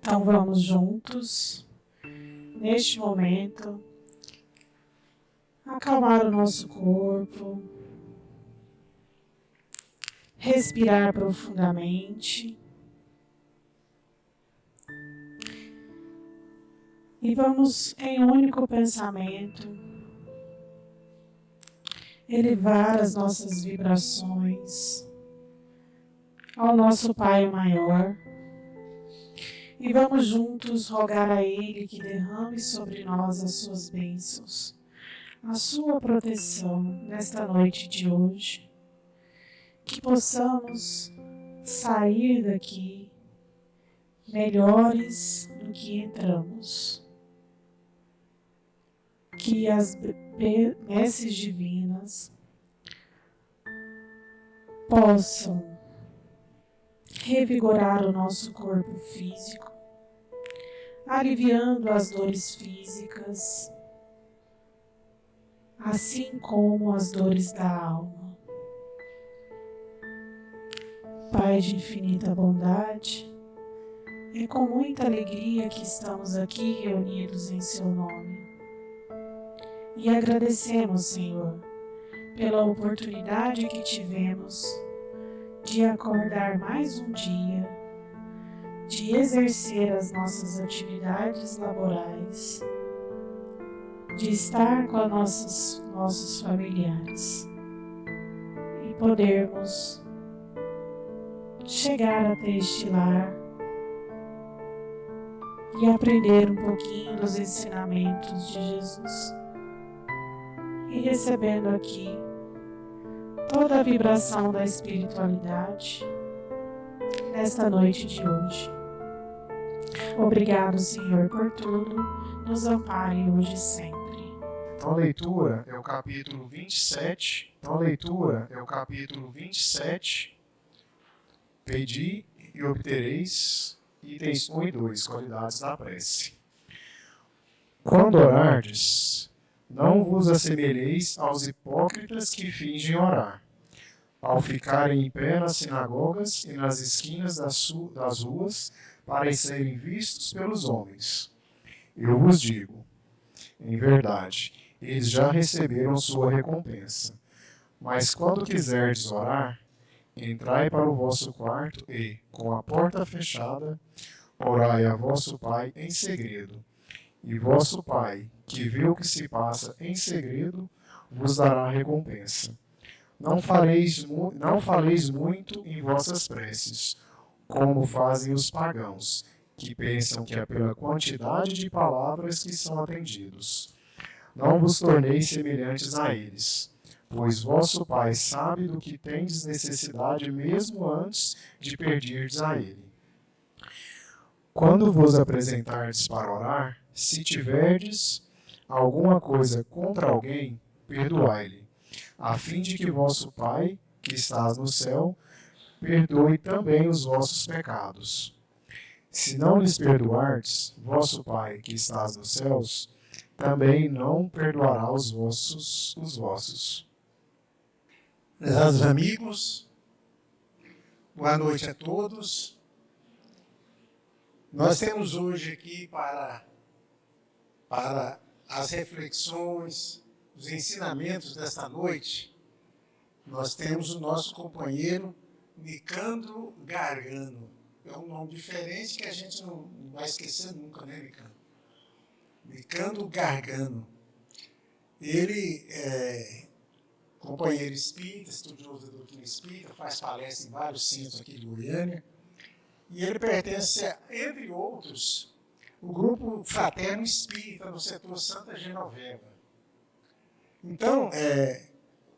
Então vamos juntos, neste momento, acalmar o nosso corpo, respirar profundamente e vamos, em um único pensamento, elevar as nossas vibrações ao nosso Pai Maior. E vamos juntos rogar a Ele que derrame sobre nós as suas bênçãos, a sua proteção nesta noite de hoje. Que possamos sair daqui melhores do que entramos. Que as benesses divinas possam revigorar o nosso corpo físico, aliviando as dores físicas, assim como as dores da alma. Pai de infinita bondade, é com muita alegria que estamos aqui reunidos em Seu nome. E agradecemos, Senhor, pela oportunidade que tivemos de acordar mais um dia, de exercer as nossas atividades laborais, de estar com nossos familiares e podermos chegar até este lar e aprender um pouquinho dos ensinamentos de Jesus e recebendo aqui toda a vibração da espiritualidade nesta noite de hoje. Obrigado, Senhor, por tudo. Nos ampare hoje e sempre. Então a leitura é o capítulo 27. Pedi e obtereis, itens 1 e 2, qualidades da prece. Quando orardes, não vos assemelheis aos hipócritas que fingem orar, ao ficarem em pé nas sinagogas e nas esquinas das ruas, para serem vistos pelos homens. Eu vos digo, em verdade, eles já receberam sua recompensa. Mas quando quiserdes orar, entrai para o vosso quarto e, com a porta fechada, orai a vosso Pai em segredo. E vosso Pai, que vê o que se passa em segredo, vos dará recompensa. Não faleis muito em vossas preces, como fazem os pagãos, que pensam que é pela quantidade de palavras que são atendidos. Não vos torneis semelhantes a eles, pois vosso Pai sabe do que tendes necessidade mesmo antes de pedirdes a Ele. Quando vos apresentardes para orar, se tiverdes alguma coisa contra alguém, perdoai-lhe, a fim de que vosso Pai, que estás no céu, perdoe também os vossos pecados. Se não lhes perdoardes, vosso Pai, que estás nos céus, também não perdoará os vossos. Prezados amigos, boa noite a todos. Nós temos hoje aqui para as reflexões, os ensinamentos desta noite, nós temos o nosso companheiro Nicandro Gargano. É um nome diferente que a gente não vai esquecer nunca, né, Nicandro? Nicandro Gargano. Ele é companheiro espírita, estudioso da doutrina espírita, faz palestra em vários centros aqui de Goiânia, e ele pertence, entre outros, o grupo Fraterno Espírita no setor Santa Genoveva. Então,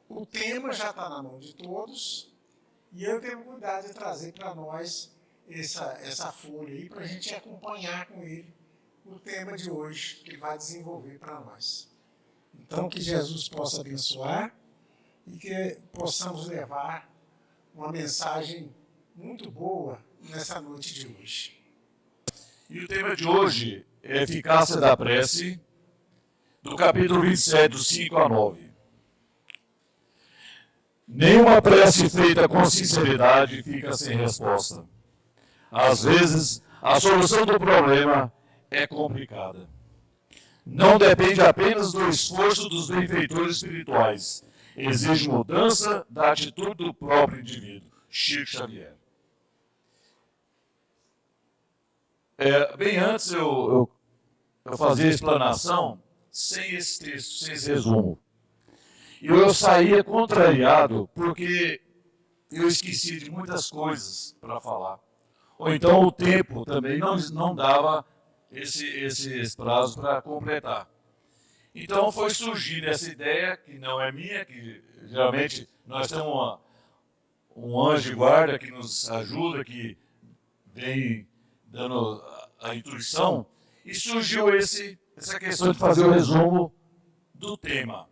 o tema já está na mão de todos, e eu tenho cuidado de trazer para nós essa folha aí, para a gente acompanhar com ele o tema de hoje, que ele vai desenvolver para nós. Então, que Jesus possa abençoar e que possamos levar uma mensagem muito boa nessa noite de hoje. E o tema de hoje é eficácia da prece, do capítulo 27, do 5 a 9. Nenhuma prece feita com sinceridade fica sem resposta. Às vezes, A solução do problema é complicada. Não depende apenas do esforço dos benfeitores espirituais. Exige mudança da atitude do próprio indivíduo. Chico Xavier. Bem antes eu fazia a explanação sem esse texto, sem esse resumo. E eu saía contrariado porque eu esqueci de muitas coisas para falar. Ou então o tempo também não dava esse prazo para completar. Então foi surgindo essa ideia, que não é minha, que geralmente nós temos um anjo de guarda que nos ajuda, que vem dando a intuição, e surgiu essa questão de fazer o resumo do tema.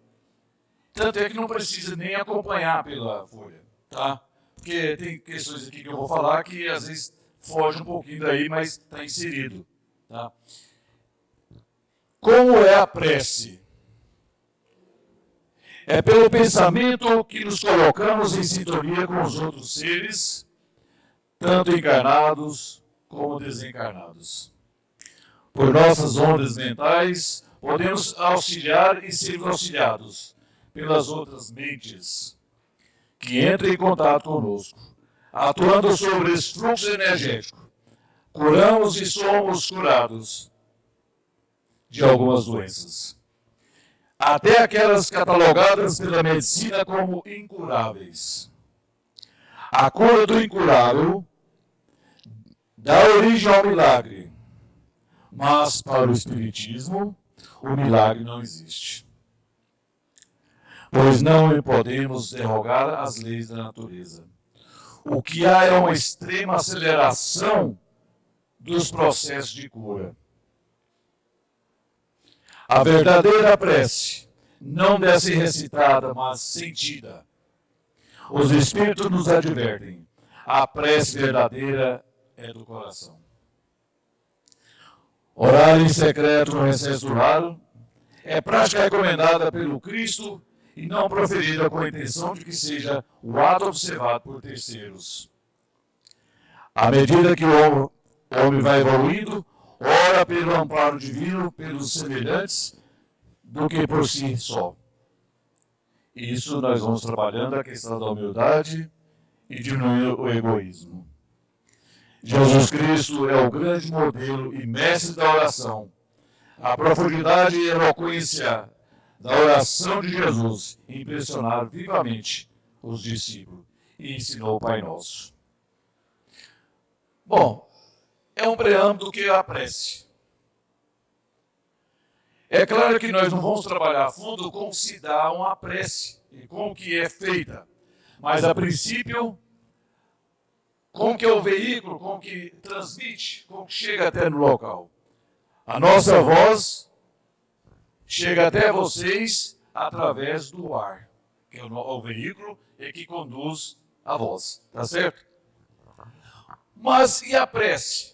Tanto é que não precisa nem acompanhar pela folha, tá? Porque tem questões aqui que eu vou falar que às vezes foge um pouquinho daí, mas está inserido, tá? Como é a prece? É pelo pensamento que nos colocamos em sintonia com os outros seres, tanto encarnados como desencarnados. Por nossas ondas mentais, podemos auxiliar e sermos auxiliados pelas outras mentes que entram em contato conosco, atuando sobre esse fluxo energético. Curamos e somos curados de algumas doenças, até aquelas catalogadas pela medicina como incuráveis. A cura do incurável dá origem ao milagre, mas para o Espiritismo, o milagre não existe. Pois não podemos derrogar as leis da natureza. O que há é uma extrema aceleração dos processos de cura. A verdadeira prece não deve ser recitada, mas sentida. Os Espíritos nos advertem. A prece verdadeira é do coração. Orar em secreto no recesso do lar é prática recomendada pelo Cristo e não proferida com a intenção de que seja o ato observado por terceiros. À medida que o homem vai evoluindo, ora pelo amparo divino, pelos semelhantes, do que por si só. Isso nós vamos trabalhando a questão da humildade e diminuir o egoísmo. Jesus Cristo é o grande modelo e mestre da oração. A profundidade e eloquência da oração de Jesus impressionaram vivamente os discípulos e ensinou o Pai Nosso. Bom, é um preâmbulo do que é a prece. É claro que nós não vamos trabalhar a fundo como se dá uma prece e como que é feita. Mas, a princípio, como que é o veículo, como que transmite, como que chega até no local. A nossa voz chega até vocês através do ar, que é o veículo e que conduz a voz. Tá certo? Mas e a prece?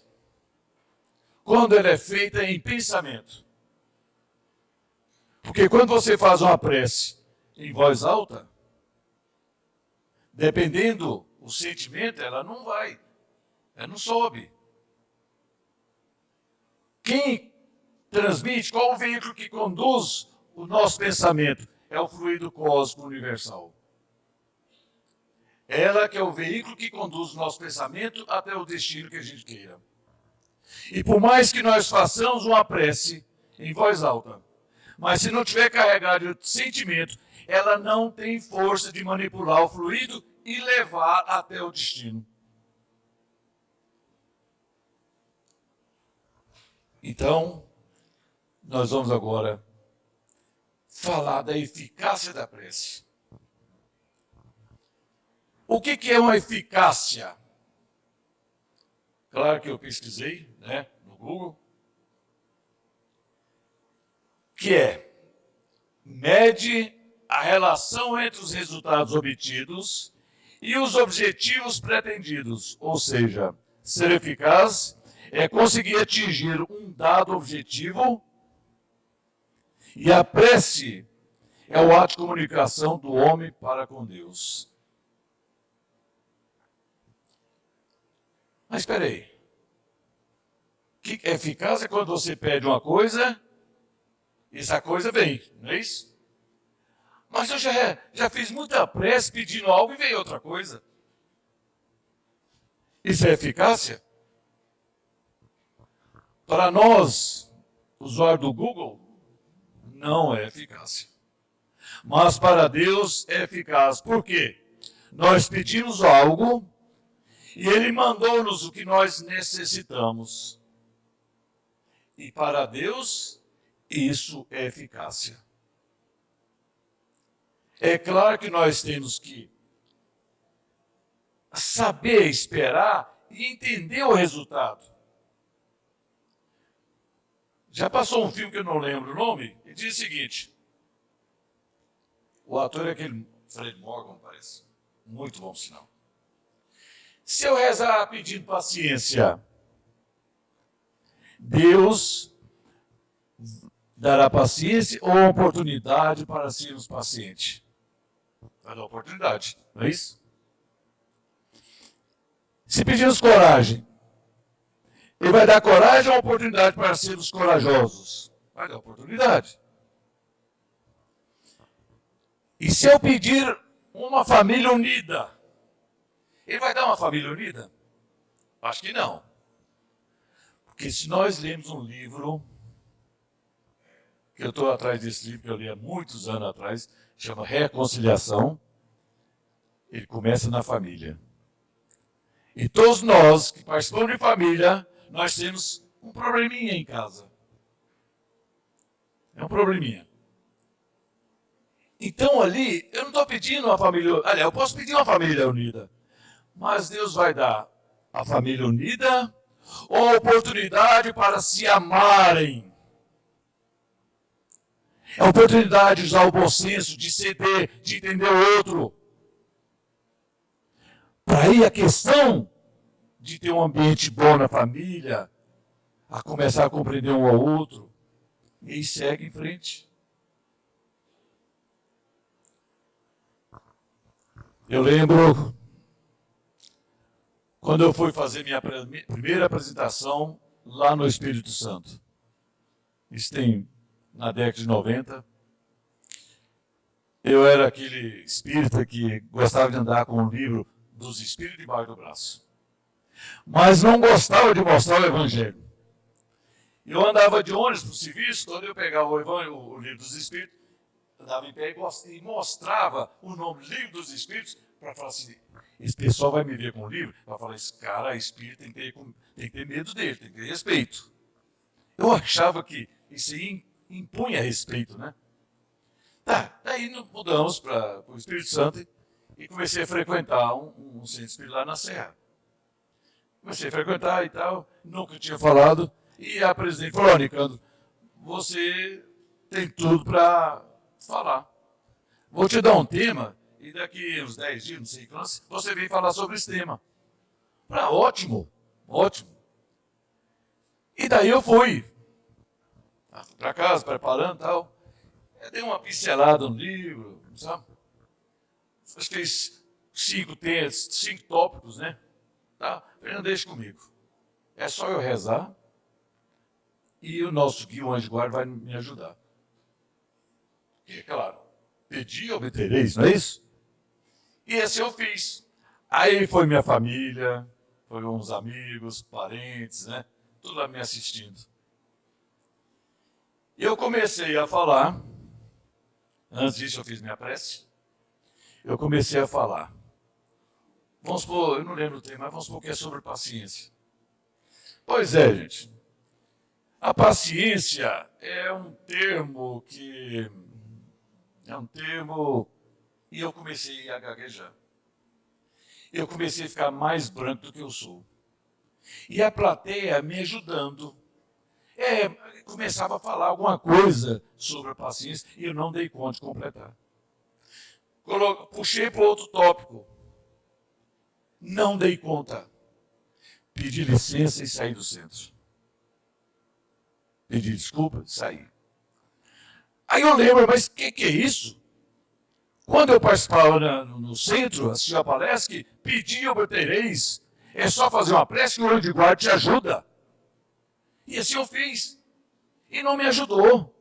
Quando ela é feita em pensamento? Porque quando você faz uma prece em voz alta, dependendo do sentimento, ela não vai, ela não sobe. Quem transmite, qual o veículo que conduz o nosso pensamento? É o fluido cósmico universal. Ela que é o veículo que conduz o nosso pensamento até o destino que a gente queira. E por mais que nós façamos uma prece em voz alta, mas se não tiver carregado de sentimento, ela não tem força de manipular o fluido e levar até o destino. Então, nós vamos agora falar da eficácia da prece. O que é uma eficácia? Claro que eu pesquisei, né, no Google. Que mede a relação entre os resultados obtidos e os objetivos pretendidos, ou seja, ser eficaz é conseguir atingir um dado objetivo, e a prece é o ato de comunicação do homem para com Deus. Mas espera aí. Que eficácia é quando você pede uma coisa, e essa coisa vem, não é isso? Mas eu já fiz muita prece pedindo algo e veio outra coisa. Isso é eficácia? Para nós, usuários do Google, não é eficácia. Mas para Deus é eficaz. Por quê? Nós pedimos algo e Ele mandou-nos o que nós necessitamos. E para Deus, isso é eficácia. É claro que nós temos que saber esperar e entender o resultado. Já passou um filme que eu não lembro o nome, e diz o seguinte: o ator é aquele Fred Morgan, parece. Muito bom sinal. Se eu rezar pedindo paciência, Deus dará paciência ou oportunidade para sermos pacientes? Vai dar oportunidade, não é isso? Se pedirmos coragem, Ele vai dar coragem ou oportunidade para sermos corajosos? Vai dar oportunidade. E se eu pedir uma família unida, Ele vai dar uma família unida? Acho que não. Porque se nós lemos um livro, que eu estou atrás desse livro, que eu li há muitos anos atrás, chama Reconciliação, ele começa na família. E todos nós que participamos de família, nós temos um probleminha em casa. É um probleminha. Então ali, eu não estou pedindo uma família... Aliás, eu posso pedir uma família unida. Mas Deus vai dar a família unida ou a oportunidade para se amarem. É a oportunidade de usar o bom senso, de ceder, de entender o outro. Para aí a questão de ter um ambiente bom na família, a começar a compreender um ao outro, e aí segue em frente. Eu lembro quando eu fui fazer minha primeira apresentação lá no Espírito Santo. Isso tem na década de 90. Eu era aquele espírita que gostava de andar com um livro dos Espíritos debaixo do braço. Mas não gostava de mostrar o Evangelho. Eu andava de ônibus para o serviço, quando eu pegava o livro dos Espíritos, andava em pé e mostrava o nome Livro dos Espíritos para falar assim, esse pessoal vai me ver com o livro, vai falar, esse cara é espírita, tem que ter medo dele, tem que ter respeito. Eu achava que isso aí impunha respeito, né? Tá, daí mudamos para o Espírito Santo e comecei a frequentar um centro espírita lá na Serra. Comecei a frequentar e tal, nunca tinha falado, e a presidente falou, Nicandro, você tem tudo para falar. Vou te dar um tema, e daqui uns 10 dias, não sei quantos, você vem falar sobre esse tema. Falei, ótimo, ótimo. E daí eu fui para casa, preparando e tal. Eu dei uma pincelada no livro, sabe? Acho que fez 5 tópicos, né? Tá? Fernando, deixa comigo. É só eu rezar e o nosso guia, o anjo guarda, vai me ajudar. E é claro, pedi e obtereis, não é isso? E esse eu fiz. Aí foi minha família, foram uns amigos, parentes, né? Tudo lá me assistindo. E eu comecei a falar, antes disso eu fiz minha prece, eu comecei a falar. Vamos supor, eu não lembro o tema, mas vamos supor que é sobre paciência. Pois é, gente. A paciência é um termo e eu comecei a gaguejar. Eu comecei a ficar mais branco do que eu sou. E a plateia me ajudando. Começava a falar alguma coisa sobre a paciência e eu não dei conta de completar. Puxei para outro tópico. Não dei conta. Pedi licença e saí do centro. Pedi desculpa, saí. Aí eu lembro, mas o que é isso? Quando eu participava no centro, assistia a palestra, que pedi e obtereis, é só fazer uma prece que o anjo de guarda te ajuda. E assim eu fiz. E não me ajudou.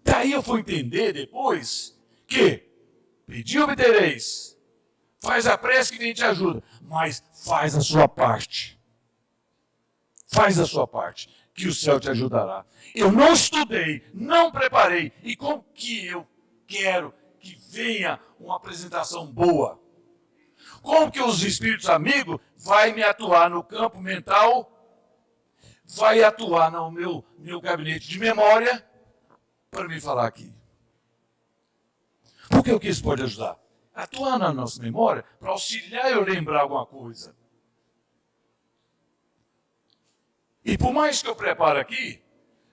Daí eu fui entender depois que pedir obtereis. Faz a prece que quem te ajuda. Mas faz a sua parte. Faz a sua parte, que o céu te ajudará. Eu não estudei, não preparei. E como que eu quero que venha uma apresentação boa? Como que os espíritos amigos vai me atuar no campo mental, vai atuar no meu gabinete de memória para me falar aqui? Porque o que isso pode ajudar? Atuar na nossa memória para auxiliar eu lembrar alguma coisa. E por mais que eu prepare aqui,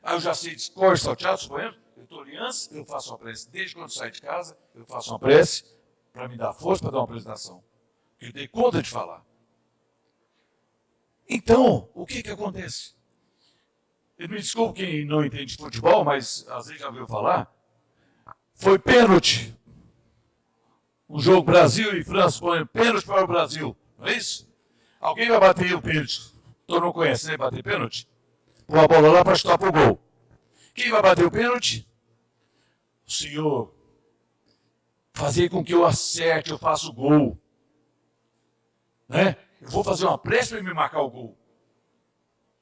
aí eu já sei de cor salteado, suponhamos, eu estou ali antes, eu faço uma prece. Desde quando eu saio de casa, eu faço uma prece para me dar força para dar uma apresentação. Porque eu dei conta de falar. Então, o que acontece? Me desculpe quem não entende de futebol, mas às vezes já ouviu falar. Foi pênalti. Um jogo Brasil e França, põe pênalti para o Brasil. Não é isso? Alguém vai bater o pênalti. Todo mundo conhece, né? Bater pênalti. Pôr a bola lá para chutar para o gol. Quem vai bater o pênalti? O Senhor. Fazer com que eu acerte, eu faça o gol. Né? Eu vou fazer uma prece para me marcar o gol.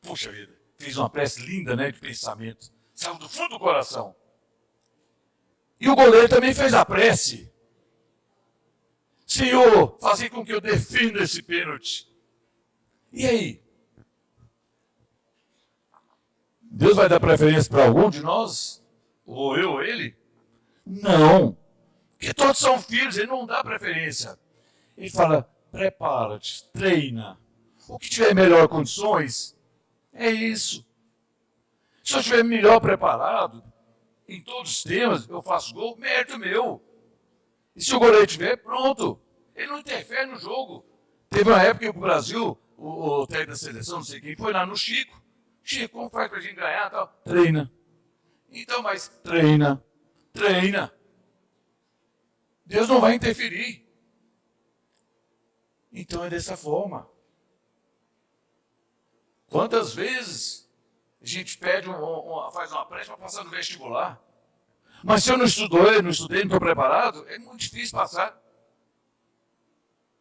Puxa vida. Fez uma prece linda, né? De pensamento. Saiu do fundo do coração. E o goleiro também fez a prece. Senhor, fazer com que eu defenda esse pênalti. E aí? Deus vai dar preferência para algum de nós? Ou eu ou ele? Não. Porque todos são filhos, ele não dá preferência. Ele fala, prepara-te, treina. O que tiver melhor condições, é isso. Se eu estiver melhor preparado, em todos os temas, eu faço gol, mérito meu. E se o goleiro tiver, pronto. Ele não interfere no jogo. Teve uma época que o Brasil, o técnico da seleção, não sei quem, foi lá no Chico. Chico, como faz pra gente ganhar? Tal? Treina. Então, mas treina. Treina. Deus não vai interferir. Então é dessa forma. Quantas vezes a gente pede faz uma prece para passar no vestibular? Mas se eu não estudei, não estou preparado, é muito difícil passar.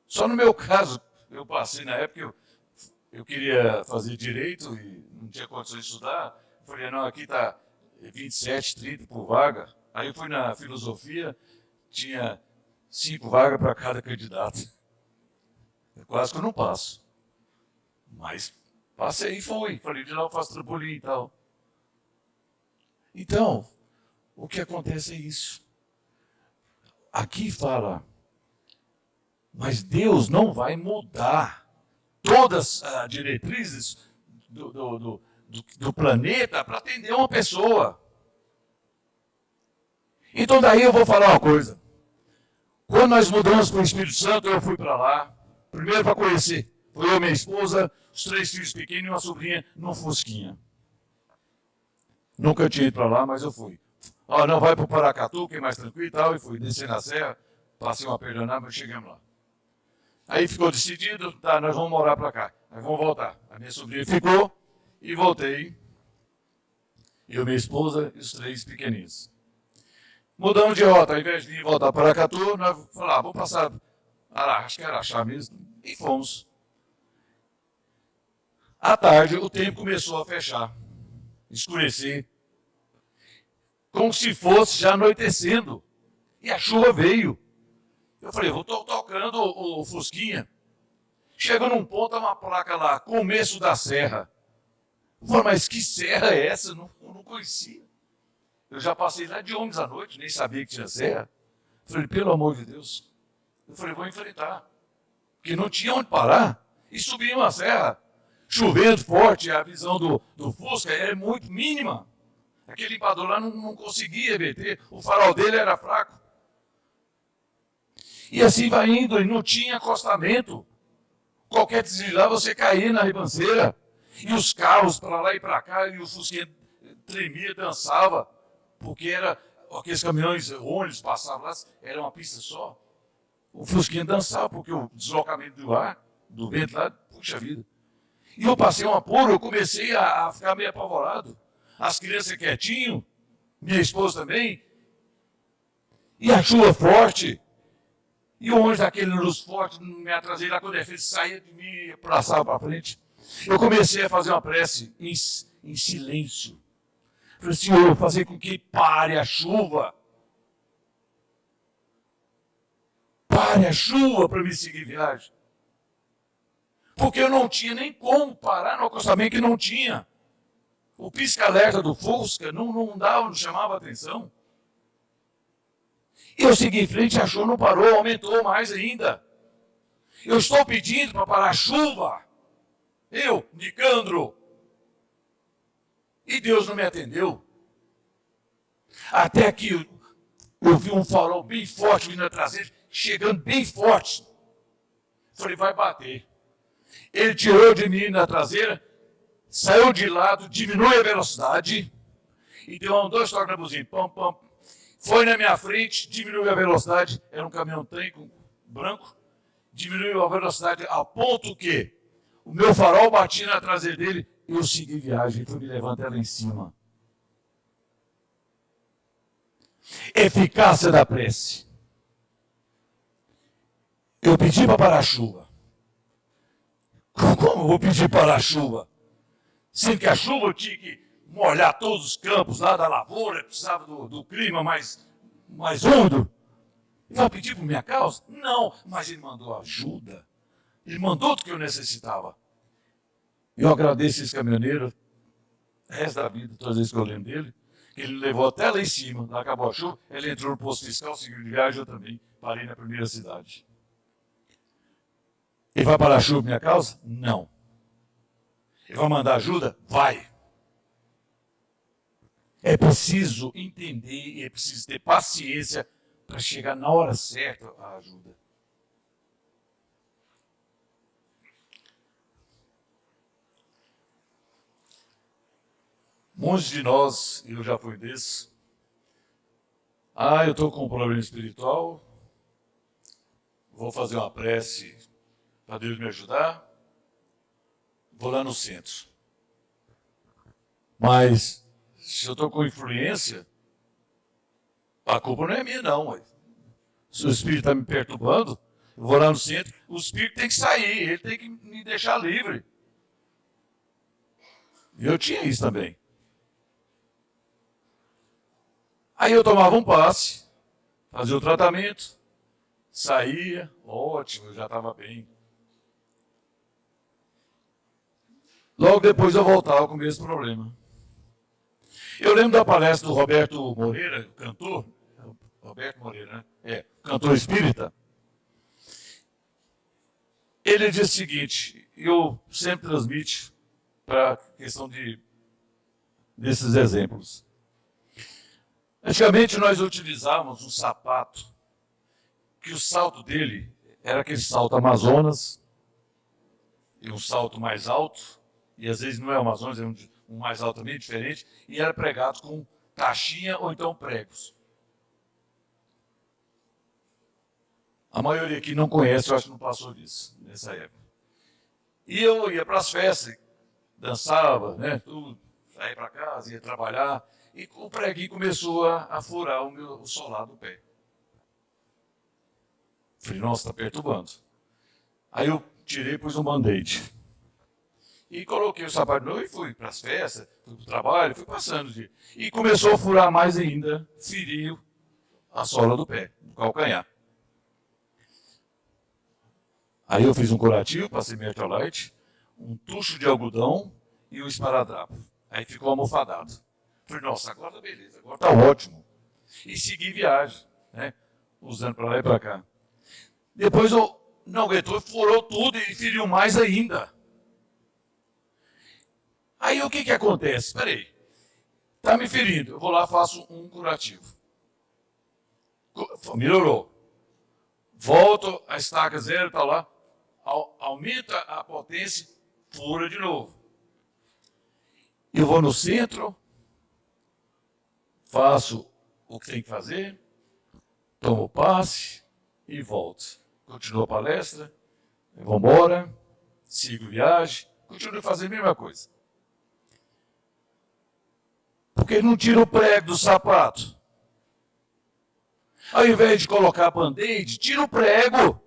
Só no meu caso, eu passei na época, eu queria fazer direito e não tinha condições de estudar. Eu falei, não, aqui está 27, 30 por vaga. Aí eu fui na filosofia, tinha 5 vagas para cada candidato. Quase que eu não passo. Mas passei e fui. Falei, de lá eu faço trampolim e tal. Então, o que acontece é isso. Aqui fala, mas Deus não vai mudar todas as diretrizes do planeta para atender uma pessoa. Então daí eu vou falar uma coisa. Quando nós mudamos para o Espírito Santo, eu fui para lá, primeiro para conhecer. Foi eu, minha esposa, os 3 filhos pequenos e uma sobrinha no Fusquinha. Nunca tinha ido para lá, mas eu fui. Ó, não, vai para o Paracatu, que é mais tranquilo e tal, e fui descer na serra, passei uma perdonada, mas chegamos lá. Aí ficou decidido, tá, nós vamos morar para cá, nós vamos voltar. A minha sobrinha ficou e voltei. Eu, minha esposa e os 3 pequeninos. Mudamos de rota, ao invés de voltar para Paracatu, nós falamos, vamos passar, acho que era Araxá mesmo, e fomos. À tarde, o tempo começou a fechar, escurecer, como se fosse já anoitecendo, e a chuva veio. Eu falei, vou tocando o Fusquinha. Chega num ponto, uma placa lá, começo da serra. Eu falei, mas que serra é essa? Eu não conhecia. Eu já passei lá de ônibus à noite, nem sabia que tinha serra. Eu falei, pelo amor de Deus. Eu falei, vou enfrentar. Porque não tinha onde parar. E subimos a serra. Chovendo forte, a visão do Fusca é muito mínima. Aquele limpador lá não conseguia meter. O farol dele era fraco. E assim vai indo, e não tinha acostamento. Qualquer deslizar, você caía na ribanceira. E os carros para lá e para cá, e o Fusquinha tremia, dançava. Porque era aqueles caminhões, ônibus passavam lá, era uma pista só. O Fusquinha dançava, porque o deslocamento do ar, do vento lá, puxa vida. E eu passei um apuro, eu comecei a ficar meio apavorado. As crianças quietinho, minha esposa também. E a chuva forte. E o ônibus daquele luz forte me atrasei lá quando ele saía de mim e passava para frente. Eu comecei a fazer uma prece em silêncio. Falei, Senhor, fazer com que pare a chuva. Pare a chuva para me seguir viagem. Porque eu não tinha nem como parar no acostamento que não tinha. O pisca-alerta do Fusca não dava, não chamava atenção. Eu segui em frente, a chuva não parou, aumentou mais ainda. Eu estou pedindo para parar a chuva. Eu, Nicandro. E Deus não me atendeu. Até que eu vi um farol bem forte vindo atrás dele, chegando bem forte. Falei, vai bater. Ele tirou de mim na traseira, saiu de lado, diminui a velocidade e deu dois toques na buzina. Pam, pam. Foi na minha frente, diminuiu a velocidade. Era um caminhão-trem branco. Diminuiu a velocidade a ponto que o meu farol batia na traseira dele e eu segui viagem. Ele foi me levando até lá em cima. Eficácia da prece. Eu pedi para parar a chuva. Como eu vou pedir para a chuva? Sendo que a chuva eu tinha que molhar todos os campos lá da lavoura, precisava do clima mais úmido. Ele vai pedir por minha causa? Não, mas ele mandou ajuda. Ele mandou tudo que eu necessitava. Eu agradeço esse caminhoneiro, o resto da vida, todas as vezes que eu lembro dele, que ele levou até lá em cima, lá acabou a chuva, ele entrou no posto fiscal, seguiu de viagem, eu também parei na primeira cidade. Ele vai parar a chuva por minha causa? Não. Ele vai mandar ajuda? Vai. É preciso entender, é preciso ter paciência para chegar na hora certa a ajuda. Muitos de nós, eu já fui desse, eu estou com um problema espiritual, vou fazer uma prece para Deus me ajudar, vou lá no centro. Mas, se eu estou com influência, a culpa não é minha, não. Ué. Se o espírito está me perturbando, eu vou lá no centro, o espírito tem que sair, ele tem que me deixar livre. E eu tinha isso também. Aí eu tomava um passe, fazia o tratamento, saía, ótimo, eu já estava bem. Logo depois eu voltava com o mesmo problema. Eu lembro da palestra do Roberto Moreira, cantor, Roberto Moreira, né? Cantor espírita. Ele diz o seguinte, eu sempre transmito para a questão desses exemplos. Antigamente nós utilizávamos um sapato, que o salto dele era aquele salto Amazonas, e um salto mais alto, e às vezes não é Amazonas, é um mais alto também, diferente, e era pregado com taxinha ou então pregos. A maioria aqui não conhece, eu acho que não passou disso, nessa época. E eu ia para as festas, dançava, né, tudo, saía para casa, ia trabalhar, e o preguinho começou a furar o solar do pé. Falei, nossa, está perturbando. Aí eu tirei e pus um band-aid. E coloquei o sapato novo e fui para as festas, fui para o trabalho, fui passando o dia. E começou a furar mais ainda, feriu a sola do pé, do calcanhar. Aí eu fiz um curativo, passei Mertiolite, um tucho de algodão e um esparadrapo. Aí ficou almofadado. Falei, nossa, agora tá beleza, agora tá ótimo. E segui viagem, né? Usando para lá e para cá. Depois eu não aguentou, furou tudo e feriu mais ainda. Aí o que acontece? Espera aí, está me ferindo, eu vou lá e faço um curativo. Melhorou. Volto, a estaca zero está lá, aumenta a potência, fura de novo. Eu vou no centro, faço o que tem que fazer, tomo o passe e volto. Continuo a palestra, vou embora, sigo viagem, continua fazendo a mesma coisa. Porque não tira o prego do sapato. Ao invés de colocar band-aid, tira o prego.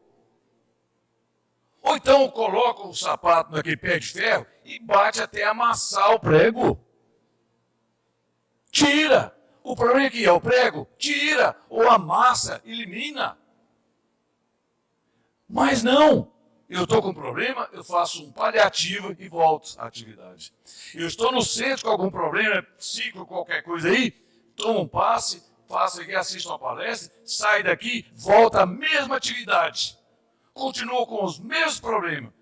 Ou então coloca o sapato naquele pé de ferro e bate até amassar o prego. Tira. O problema é que é o prego, tira ou amassa, elimina. Mas não. Eu estou com um problema, eu faço um paliativo e volto à atividade. Eu estou no centro com algum problema, ciclo, qualquer coisa aí, tomo um passe, faço aqui, assisto uma palestra, saio daqui, volto à mesma atividade. Continuo com os mesmos problemas,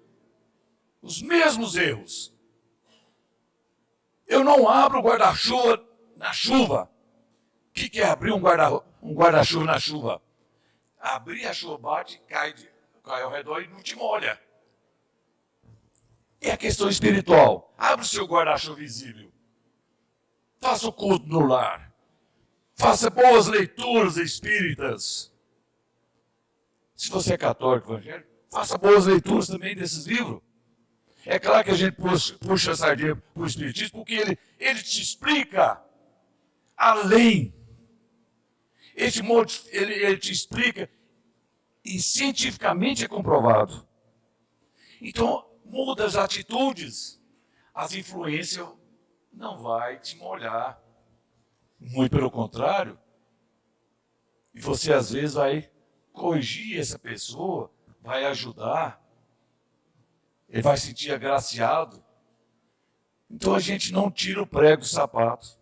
os mesmos erros. Eu não abro o guarda-chuva na chuva. O que é abrir um guarda-chuva na chuva? Abrir a chuva, bate, cai ao redor e não te molha. É a questão espiritual. Abre o seu guarda-chuva visível. Faça o culto no lar. Faça boas leituras espíritas. Se você é católico, evangélico, faça boas leituras também desses livros. É claro que a gente puxa a sardinha para o espiritismo, porque ele te explica além. Ele te explica e cientificamente é comprovado. Então, muda as atitudes. As influências não vai te molhar. Muito pelo contrário. E você, às vezes, vai corrigir essa pessoa, vai ajudar. Ele vai se sentir agraciado. Então, a gente não tira o prego do sapato.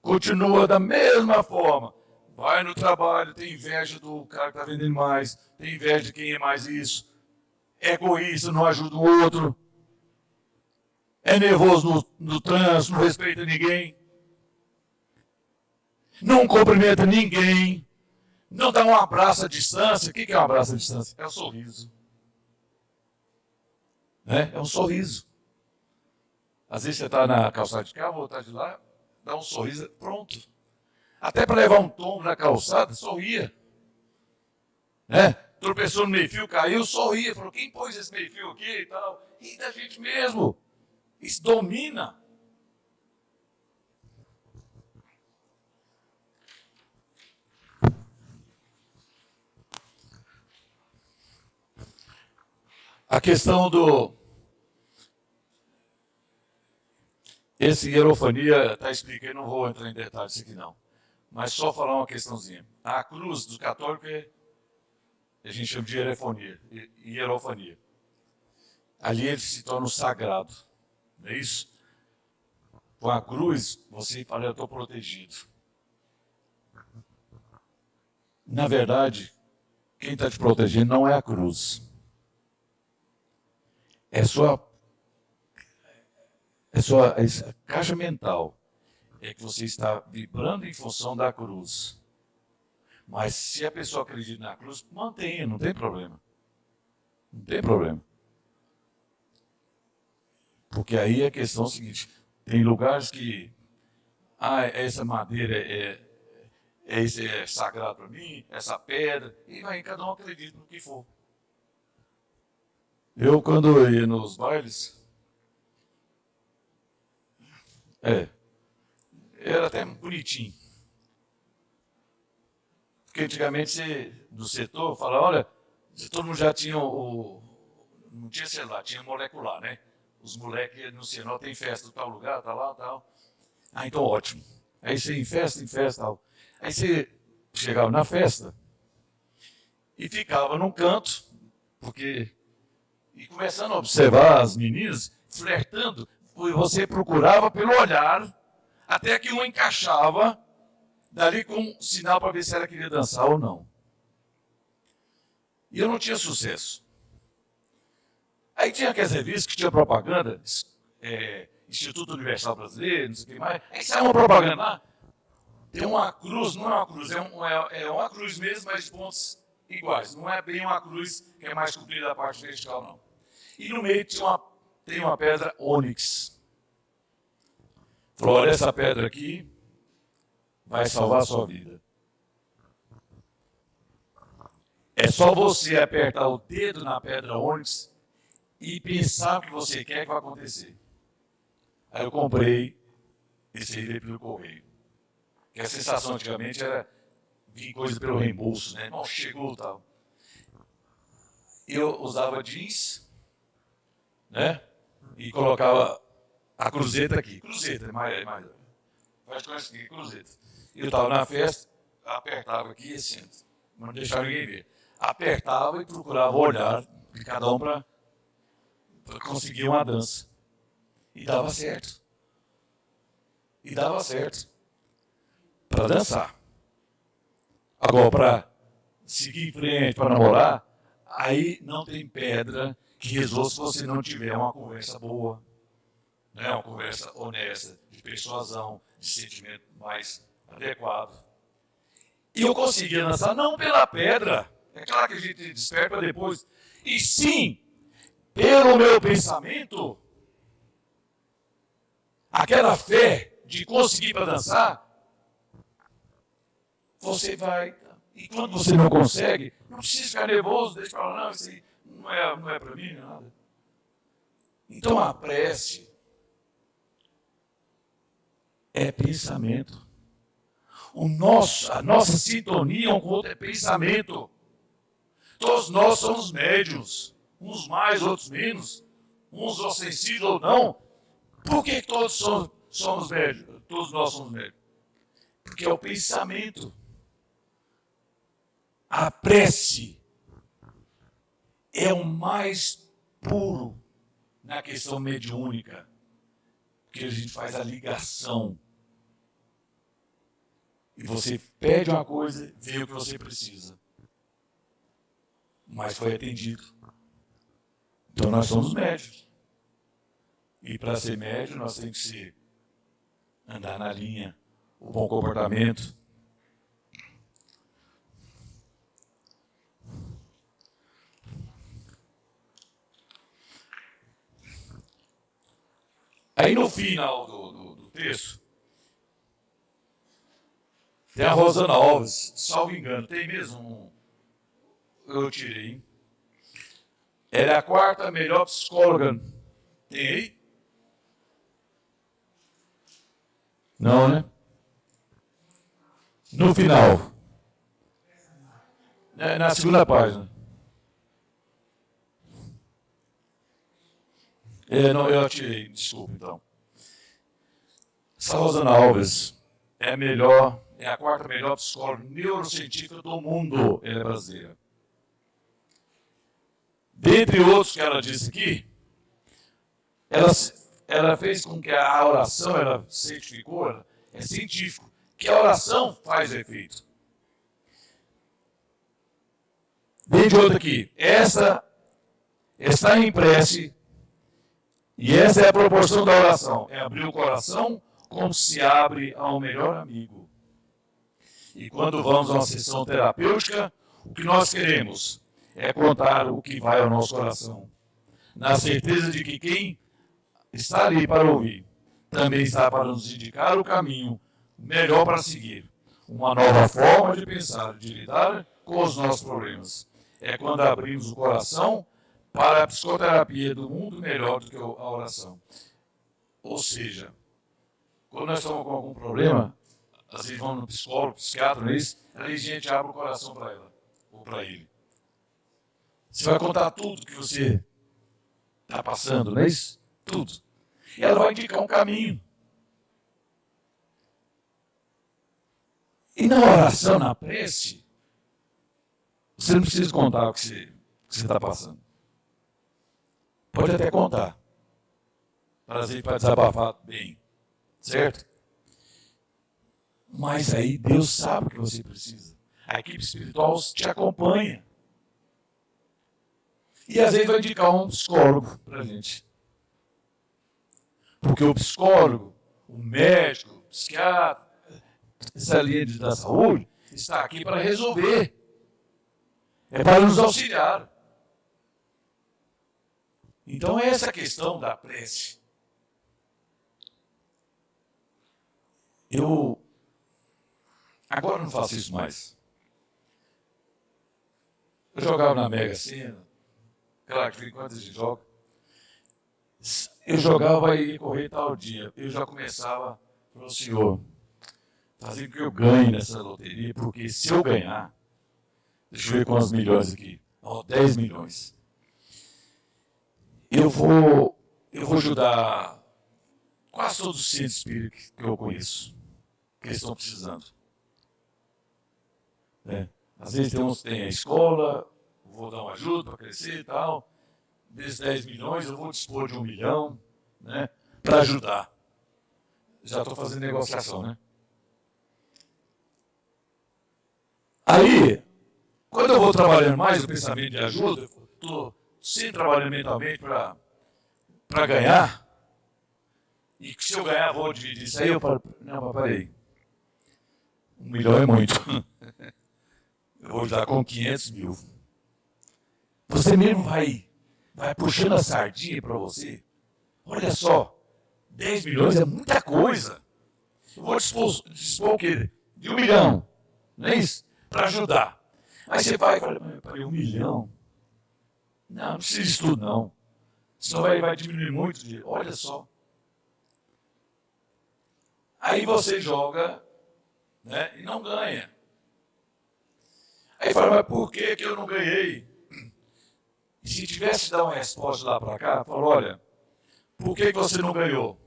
Continua da mesma forma. Vai no trabalho, tem inveja do cara que está vendendo mais, tem inveja de quem é mais isso, é egoísta, não ajuda o outro, é nervoso no trânsito, não respeita ninguém, não cumprimenta ninguém, não dá um abraço à distância. O que é um abraço à distância? É um sorriso. É um sorriso. Às vezes você está na calçada de cá, vou estar de lá, dá um sorriso, pronto. Até para levar um tombo na calçada, sorria. Tropeçou no meio-fio, caiu, sorria. Falou, quem pôs esse meio-fio aqui e tal? E da gente mesmo. Isso domina. A questão esse hierofania está explicando, não vou entrar em detalhes aqui não. Mas só falar uma questãozinha. A cruz do católico a gente chama de hierofania. Ali ele se torna o sagrado. Não é isso? Com a cruz, você fala, eu estou protegido. Na verdade, quem está te protegendo não é a cruz. É sua caixa mental. É que você está vibrando em função da cruz. Mas se a pessoa acredita na cruz, mantenha, não tem problema. Não tem problema. Porque aí a questão é a seguinte, tem lugares que, essa madeira é sagrado para mim, essa pedra, e vai, cada um acredita no que for. Eu, quando eu ia nos bailes, era até bonitinho. Porque antigamente você, no setor, falava, olha, todo mundo já tinha não tinha celular, tinha molecular, né? Os moleques no sinal tem festa em tal lugar, tá lá, tal. Então ótimo. Aí você em festa, tal. Aí você chegava na festa e ficava num canto, e começando a observar as meninas, flertando, você procurava pelo olhar, até que uma encaixava, dali com um sinal para ver se ela queria dançar ou não. E eu não tinha sucesso. Aí tinha aquelas revistas que tinha propaganda, Instituto Universal Brasileiro, não sei o que mais. Aí saiu uma propaganda lá, tem uma cruz, não é uma cruz, é uma cruz mesmo, mas de pontos iguais. Não é bem uma cruz que é mais comprida da parte vertical, não. E no meio tem uma pedra ônix. Falou, olha, essa pedra aqui vai salvar a sua vida. É só você apertar o dedo na pedra ônix e pensar o que você quer que vai acontecer. Aí eu comprei esse aí pelo correio. Que a sensação antigamente era vir coisa pelo reembolso, né? Não, chegou e tal. Eu usava jeans, né? E colocava a cruzeta aqui. Cruzeta, mais. Faz com aqui, cruzeta. Eu estava na festa, apertava aqui assim, não deixava ninguém ver. Apertava e procurava olhar de cada um para conseguir uma dança. E dava certo. E dava certo. Para dançar. Agora, para seguir em frente, para namorar, aí não tem pedra que resolva se você não tiver uma conversa boa, né? Uma conversa honesta, de persuasão, de sentimento mais adequado. E eu conseguia dançar não pela pedra, é claro que a gente desperta depois, e sim pelo meu pensamento, aquela fé de conseguir para dançar, você vai. E quando você não consegue, não precisa ficar nervoso, deixa para lá, não, isso aí não é para mim, não é nada. Então a prece é pensamento. A nossa sintonia um com o outro é pensamento. Todos nós somos médiuns, uns mais, outros menos, uns sensíveis ou não. Por que todos somos médiuns? Todos nós somos médiuns. Porque é o pensamento. A prece é o mais puro na questão mediúnica, porque a gente faz a ligação. E você pede uma coisa, vê o que você precisa. Mas foi atendido. Então nós somos médios. E para ser médio, nós temos que andar na linha, o bom comportamento. Aí no final do texto, tem a Rosana Alves, salvo engano, tem mesmo eu tirei. Ela é a 4ª melhor psicóloga. Tem aí? Não, né? No final. Na 2ª página. Não, eu tirei, desculpa então. Essa Rosana Alves é a 4ª melhor psicóloga neurocientífica do mundo. Ela é brasileira. Dentre outros que ela disse aqui, ela fez com que a oração, ela certificou, é científico, que a oração faz efeito. Dentre outro aqui, essa está em prece, e essa é a proporção da oração, é abrir o coração como se abre ao melhor amigo. E quando vamos a uma sessão terapêutica, o que nós queremos é contar o que vai ao nosso coração, na certeza de que quem está ali para ouvir também está para nos indicar o caminho melhor para seguir, uma nova forma de pensar, de lidar com os nossos problemas. É quando abrimos o coração para a psicoterapia do mundo melhor do que a oração. Ou seja, quando nós estamos com algum problema, às vezes vamos no psicólogo, psiquiatra, não é isso? Aí a gente abre o coração para ela, ou para ele. Você vai contar tudo que você está passando, não é isso? Tudo. E ela vai indicar um caminho. E na oração, na prece, você não precisa contar o que você está passando. Pode até contar. Para desabafar bem. Certo? Mas aí Deus sabe o que você precisa. A equipe espiritual te acompanha. E às vezes vai indicar um psicólogo para a gente. Porque o psicólogo, o médico, o psiquiatra, essa linha da saúde, está aqui para resolver. É para nos auxiliar. Então essa questão da prece. Eu agora não faço isso mais. Eu jogava na Mega Sena. Claro que enquanto a gente joga, Eu jogava e ia correr tal dia. Eu já começava, falou, Senhor, fazer com que eu ganhe nessa loteria, porque se eu ganhar, deixa eu ver quantos milhões aqui, 10 milhões. Eu vou ajudar quase todos os centros espíritas que eu conheço, que eles estão precisando. Às vezes tem a escola, vou dar uma ajuda para crescer e tal. Desses 10 milhões, eu vou dispor de 1 milhão, né, para ajudar. Já estou fazendo negociação, né? Aí, quando eu vou trabalhando mais o pensamento de ajuda, eu estou sempre trabalhando mentalmente para ganhar. E se eu ganhar, vou dividir isso aí. Eu falo, não, mas peraí. 1 milhão é muito. Eu vou ajudar com 500 mil. Você mesmo vai puxando a sardinha para você. Olha só, 10 milhões é muita coisa. Eu vou dispor o quê? De 1 milhão. Não é isso? Para ajudar. Aí você vai e fala, mas peraí, 1 milhão? Não precisa disso tudo, não. Senão vai diminuir muito o dinheiro. Olha só. Aí você joga, né, e não ganha. Aí fala, mas por que eu não ganhei? E se tivesse dado uma resposta lá para cá, fala, olha, por que você não ganhou?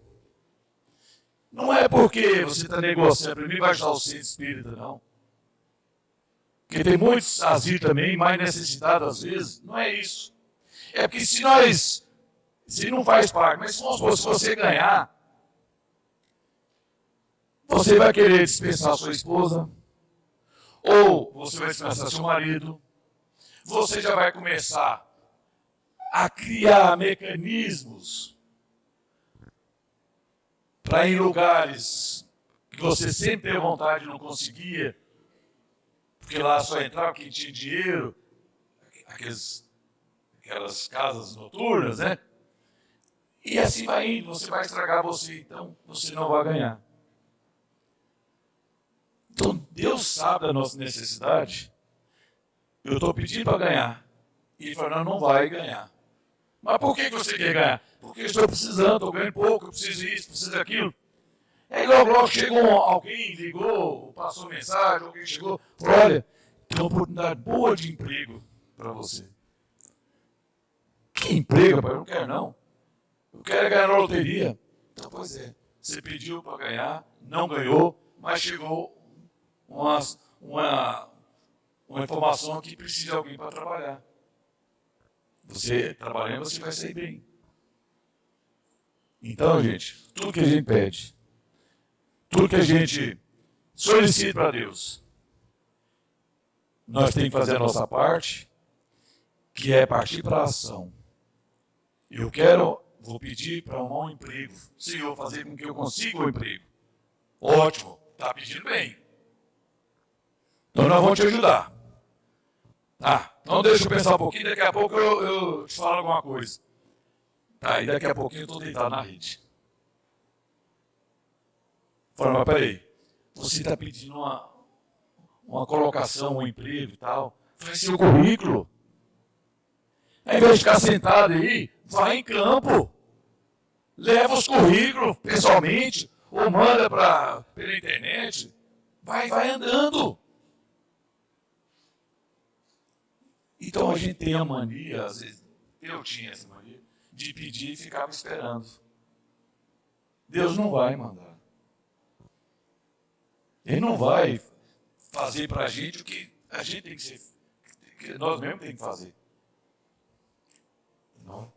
Não é porque você está negociando, para mim vai ajudar o centro espírita, não. Porque tem muitos asilos também, mais necessitados às vezes. Não é isso. É porque se não faz parte, mas se você ganhar, você vai querer dispensar sua esposa, ou você vai dispensar seu marido, você já vai começar a criar mecanismos para ir em lugares que você sempre teve vontade e não conseguia, porque lá só entrava quem tinha dinheiro, aquelas casas noturnas, né? E assim vai indo, você vai estragar você, então você não vai ganhar. Então Deus sabe da nossa necessidade. Eu estou pedindo para ganhar. E ele fala, não vai ganhar. Mas por que você quer ganhar? Porque eu estou precisando, estou ganhando pouco, eu preciso disso, preciso daquilo. Aí logo chegou alguém, ligou, passou mensagem, alguém chegou, falou, olha, tem uma oportunidade boa de emprego para você. Que emprego, pai? Eu não quero não. Eu quero ganhar na loteria. Então, pois é, você pediu para ganhar, não ganhou, mas chegou uma informação que precisa de alguém para trabalhar. Você trabalhando, você vai sair bem. Então, gente, tudo que a gente pede, tudo que a gente solicita para Deus, nós temos que fazer a nossa parte, que é partir para a ação. Vou pedir para arrumar um emprego. Senhor, fazer com que eu consiga um emprego. Ótimo, está pedindo bem. Então nós vamos te ajudar. Tá, então deixa eu pensar um pouquinho, daqui a pouco eu te falo alguma coisa. Tá, e daqui a pouquinho eu estou deitado na rede. Fala, mas peraí, você está pedindo uma colocação, um emprego e tal, faz seu currículo. Ao invés de ficar sentado aí, vai em campo. Leva os currículos pessoalmente, ou manda pela internet. Vai andando. Então a gente tem a mania, às vezes, eu tinha essa mania, de pedir e ficava esperando. Deus não vai mandar. Ele não vai fazer para a gente o que a gente tem que ser, que nós mesmos temos que fazer. Não.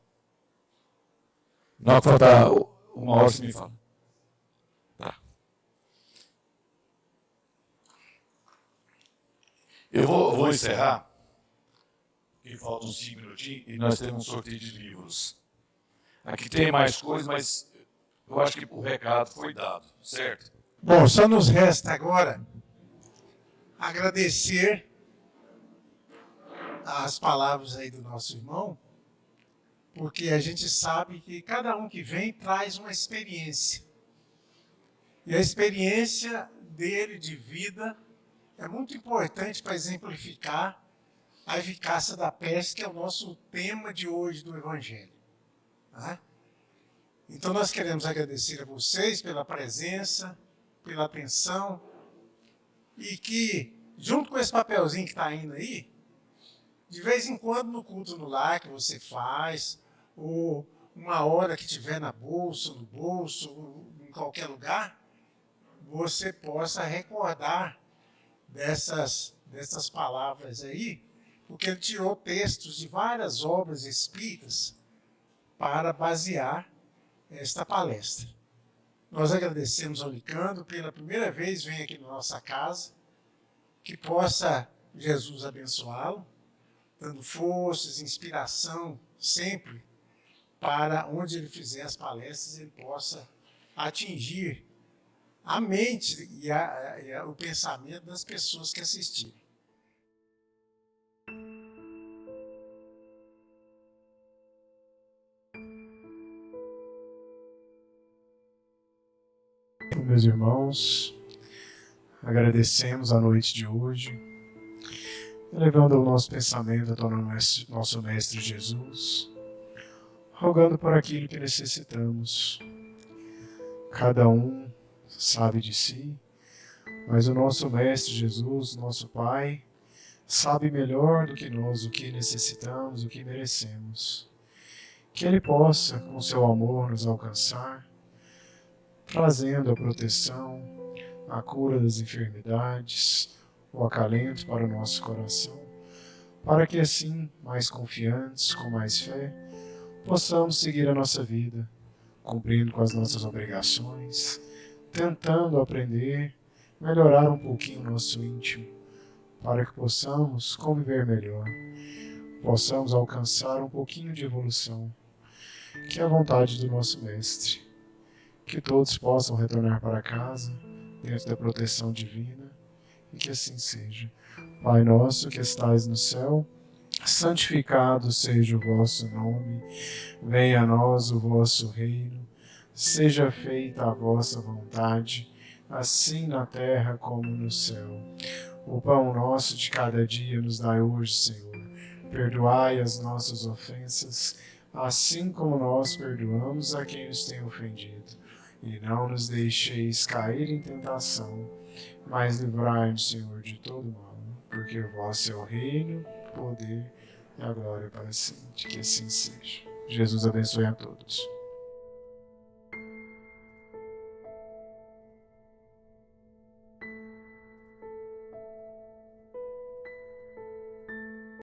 Não, que faltar uma hora você me fala. Tá. Eu vou encerrar. Que faltam 5 minutinhos e nós temos um sorteio de livros. Aqui tem mais coisas, mas eu acho que o recado foi dado, certo? Bom, só nos resta agora agradecer as palavras aí do nosso irmão, porque a gente sabe que cada um que vem traz uma experiência. E a experiência dele de vida é muito importante para exemplificar a eficácia da peste, que é o nosso tema de hoje do Evangelho. Né? Então nós queremos agradecer a vocês pela presença, pela atenção, e que, junto com esse papelzinho que está indo aí, de vez em quando no culto no lar que você faz, ou uma hora que tiver no bolso, ou em qualquer lugar, você possa recordar dessas palavras aí, porque ele tirou textos de várias obras espíritas para basear esta palestra. Nós agradecemos ao Licandro, pela primeira vez vem aqui na nossa casa, que possa Jesus abençoá-lo, dando forças, inspiração, sempre, para onde ele fizer as palestras, ele possa atingir a mente e o pensamento das pessoas que assistirem. Meus irmãos, agradecemos a noite de hoje, elevando o nosso pensamento ao nosso Mestre Jesus, rogando por aquilo que necessitamos. Cada um sabe de si, mas o nosso Mestre Jesus, nosso Pai, sabe melhor do que nós o que necessitamos, o que merecemos. Que Ele possa, com seu amor, nos alcançar, trazendo a proteção, a cura das enfermidades, o acalento para o nosso coração, para que assim, mais confiantes, com mais fé, possamos seguir a nossa vida, cumprindo com as nossas obrigações, tentando aprender, melhorar um pouquinho o nosso íntimo, para que possamos conviver melhor, possamos alcançar um pouquinho de evolução, que é a vontade do nosso Mestre. Que todos possam retornar para casa, dentro da proteção divina, e que assim seja. Pai nosso que estais no céu, santificado seja o vosso nome, venha a nós o vosso reino, seja feita a vossa vontade, assim na terra como no céu. O pão nosso de cada dia nos dai hoje, Senhor. Perdoai as nossas ofensas, assim como nós perdoamos a quem nos tem ofendido. E não nos deixeis cair em tentação, mas livrai-nos, Senhor, de todo mal, porque o vosso é o reino, o poder e a glória para sempre. Que assim seja. Jesus abençoe a todos.